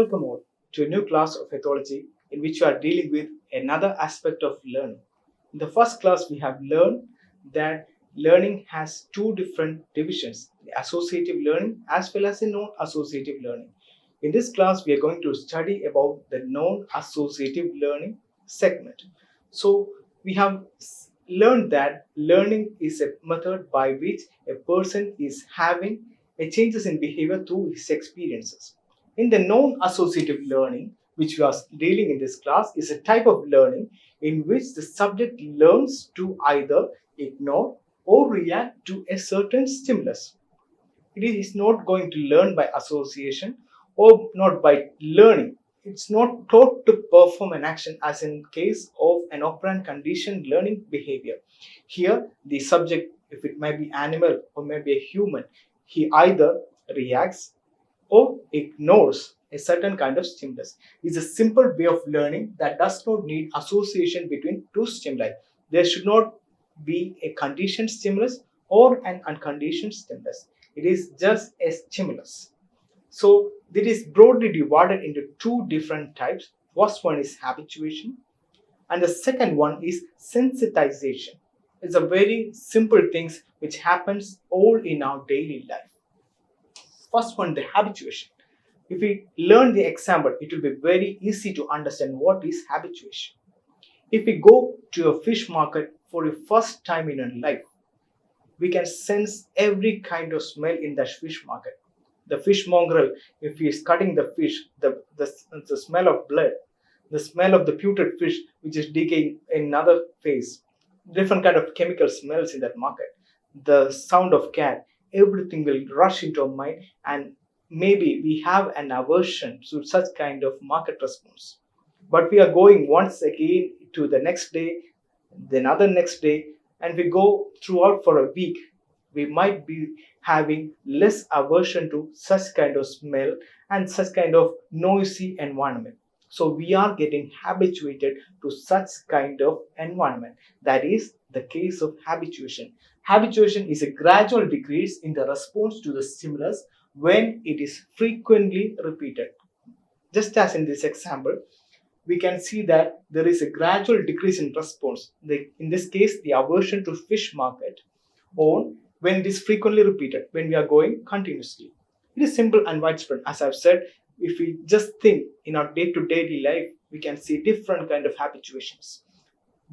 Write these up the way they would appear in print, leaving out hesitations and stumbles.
welcome all to a new class of ethology in which we are dealing with another aspect of learning. In the first class, we have learned that learning has two different divisions, the associative learning as well as the non-associative learning. In this class, we are going to study about the non-associative learning segment. So, we have learned that learning is a method by which a person is having a changes in behavior through his experiences. In the non-associative learning, which we are dealing in this class, is a type of learning in which the subject learns to either ignore or react to a certain stimulus. It is not going to learn by association or not by learning. It's not taught to perform an action as in case of an operant conditioned learning behavior. Here, the subject, if it might be animal or maybe a human, he either reacts or ignores a certain kind of stimulus. It's a simple way of learning that does not need association between two stimuli. There should not be a conditioned stimulus or an unconditioned stimulus. It is just a stimulus. So it is broadly divided into two different types. First one is habituation and the second one is sensitization. It's a very simple things which happens all in our daily life. First one, the habituation. If we learn the example, it will be very easy to understand what is habituation. If we go to a fish market for the first time in our life, we can sense every kind of smell in that fish market. The fish mongrel, if he is cutting the fish, the smell of blood, the smell of the putrid fish which is decaying in another phase, different kind of chemical smells in that market, the sound of cat, everything will rush into our mind, and maybe we have an aversion to such kind of market response. But we are going once again to the next day, the another next day, and we go throughout for a week, we might be having less aversion to such kind of smell and such kind of noisy environment. So we are getting habituated to such kind of environment. That is the case of habituation. Habituation is a gradual decrease in the response to the stimulus when it is frequently repeated. Just as in this example, we can see that there is a gradual decrease in response. In this case, the aversion to fish market on when it is frequently repeated, when we are going continuously. It is simple and widespread. As I've said, if we just think in our day-to-day life, we can see different kind of habituations.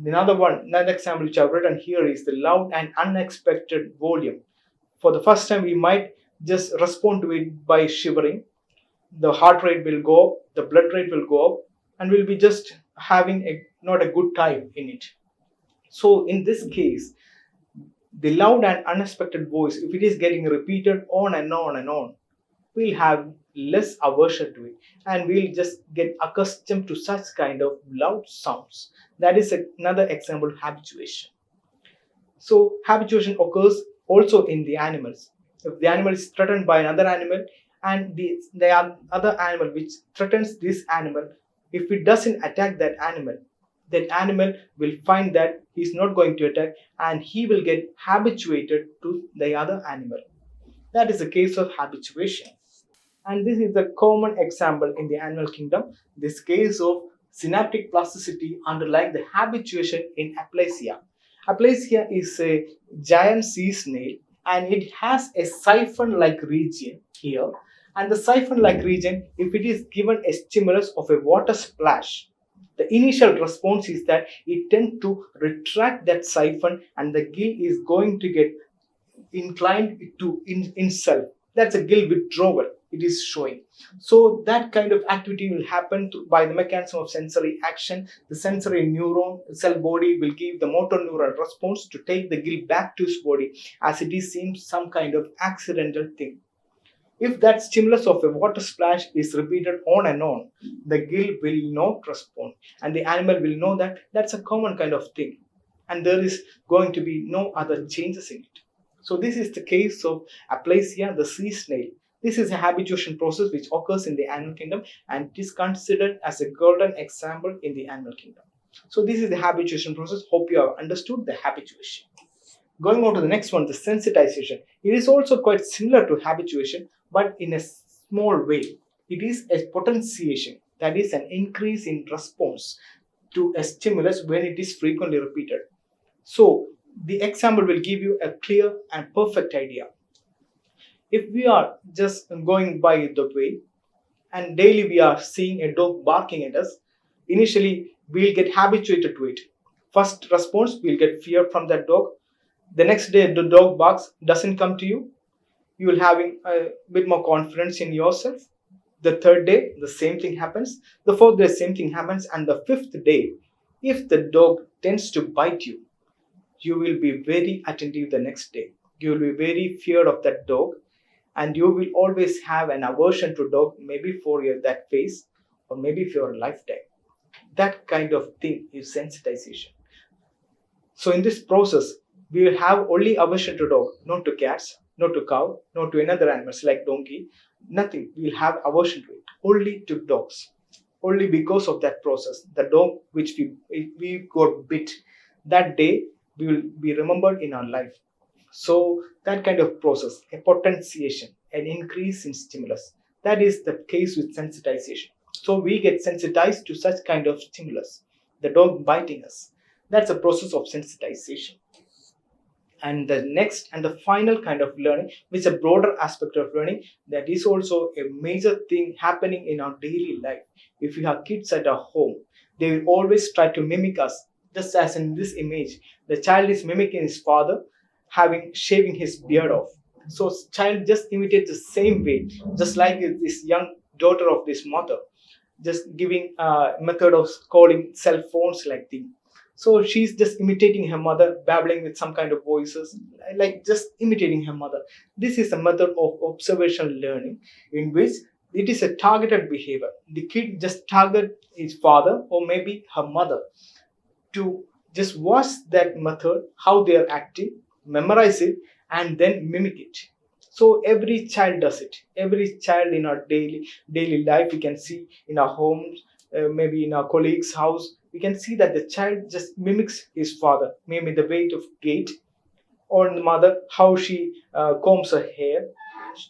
Another example which I've written here is the loud and unexpected volume. For the first time, we might just respond to it by shivering. The heart rate will go up, the blood rate will go up, and we'll be just having not a good time in it. So in this case, the loud and unexpected voice, if it is getting repeated on and on and on, we'll have less aversion to it and we'll just get accustomed to such kind of loud sounds. That is another example of habituation. So habituation occurs also in the animals. If the animal is threatened by another animal and the other animal which threatens this animal, if it doesn't attack that animal will find that he's not going to attack and he will get habituated to the other animal. That is a case of habituation. And this is a common example in the animal kingdom. This case of synaptic plasticity underlying the habituation in Aplysia. Aplysia is a giant sea snail and it has a siphon-like region here. And the siphon-like region, if it is given a stimulus of a water splash, the initial response is that it tends to retract that siphon and the gill is going to get inclined to itself. That's a gill withdrawal it is showing. So that kind of activity will happen by the mechanism of sensory action. The sensory neuron cell body will give the motor neuron response to take the gill back to its body as it is seems some kind of accidental thing. If that stimulus of a water splash is repeated on and on, the gill will not respond and the animal will know that that's a common kind of thing and there is going to be no other changes in it. So this is the case of Aplysia, the sea snail. This is a habituation process which occurs in the animal kingdom and it is considered as a golden example in the animal kingdom. So this is the habituation process. Hope you have understood the habituation. Going on to the next one, the sensitization. It is also quite similar to habituation, but in a small way. it is a potentiation, that is an increase in response to a stimulus when it is frequently repeated. So the example will give you a clear and perfect idea. If we are just going by the way and daily we are seeing a dog barking at us, initially we'll get habituated to it. First response, we'll get fear from that dog. The next day the dog barks, doesn't come to you, you will having a bit more confidence in yourself. The third day the same thing happens, the fourth day same thing happens, and the fifth day, if the dog tends to bite you, you will be very attentive the next day. You will be very feared of that dog, and you will always have an aversion to dog, maybe for that phase or maybe for your lifetime. That kind of thing is sensitization. So in this process, we will have only aversion to dog, not to cats, not to cow, not to another animals like donkey, nothing. We will have aversion to it, only to dogs. Only because of that process, the dog which we got bit, that day we will be remembered in our life. So that kind of process, a potentiation, an increase in stimulus, that is the case with sensitization. So we get sensitized to such kind of stimulus, the dog biting us. That's a process of sensitization. And the next and the final kind of learning, which is a broader aspect of learning, that is also a major thing happening in our daily life. If you have kids at our home, they will always try to mimic us. Just as in this image, the child is mimicking his father, shaving his beard off. So child just imitates the same way, just like this young daughter of this mother, just giving a method of calling cell phones like thing. So she's just imitating her mother, babbling with some kind of voices, like just imitating her mother. This is a method of observational learning in which it is a targeted behavior. The kid just target his father or maybe her mother to just watch that method, how they are acting, memorize it, and then mimic it. So every child does it. Every child in our daily life, we can see in our homes, maybe in our colleague's house, we can see that the child just mimics his father, maybe the weight of gait, or the mother, how she combs her hair.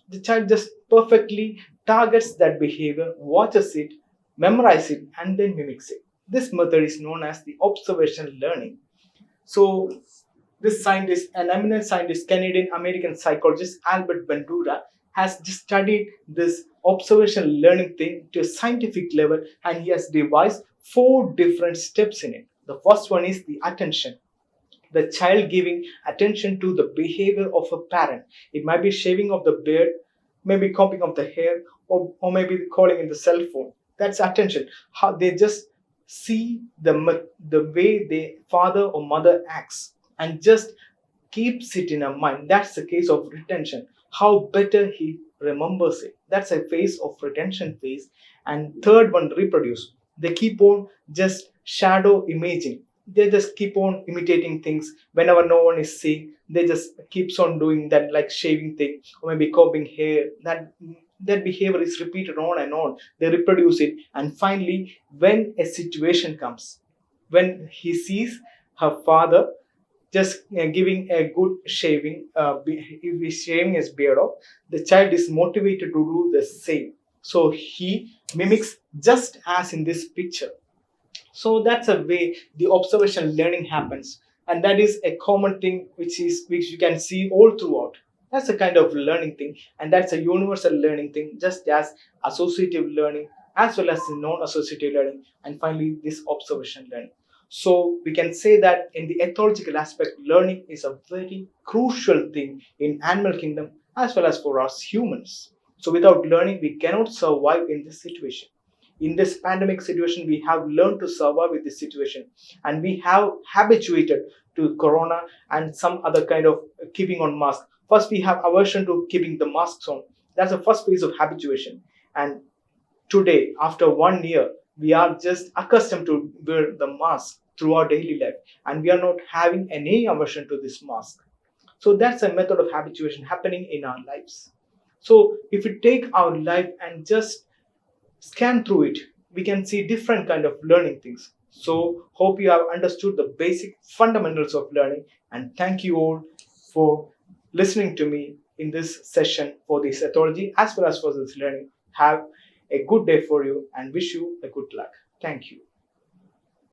The child just perfectly targets that behavior, watches it, memorizes it, and then mimics it. This method is known as the observational learning. So this scientist, an eminent scientist, Canadian American psychologist Albert Bandura, has just studied this observational learning thing to a scientific level, and he has devised 4 different steps in it. The first one is the attention. The child giving attention to the behavior of a parent. It might be shaving of the beard, maybe combing of the hair, or maybe calling in the cell phone. That's attention. How they just see the way the father or mother acts and just keeps it in our mind. That's the case of retention. How better he remembers it. That's a phase of retention phase. And third one, reproduce. They keep on just shadow imaging. They just keep on imitating things whenever no one is seeing. They just keeps on doing that, like shaving thing or maybe combing hair. That behavior is repeated on and on. They reproduce it, and finally, when a situation comes, when he sees her father just giving a good shaving, if he's shaving his beard off, the child is motivated to do the same. So he mimics just as in this picture. So that's a way the observational learning happens, and that is a common thing which you can see all throughout. That's a kind of learning thing, and that's a universal learning thing, just as associative learning as well as non-associative learning, and finally this observational learning. So we can say that in the ethological aspect, learning is a very crucial thing in animal kingdom as well as for us humans. So without learning, we cannot survive in this situation. In this pandemic situation, we have learned to survive with this situation, and we have habituated to corona and some other kind of keeping on mask. First, we have aversion to keeping the masks on. That's the first phase of habituation. And today, after 1 year, we are just accustomed to wear the mask through our daily life, and we are not having any aversion to this mask. So that's a method of habituation happening in our lives. So if we take our life and just scan through it, we can see different kind of learning things. So hope you have understood the basic fundamentals of learning, and thank you all for listening to me in this session for this ethology as well as for this learning. Have a good day for you and wish you a good luck. Thank you.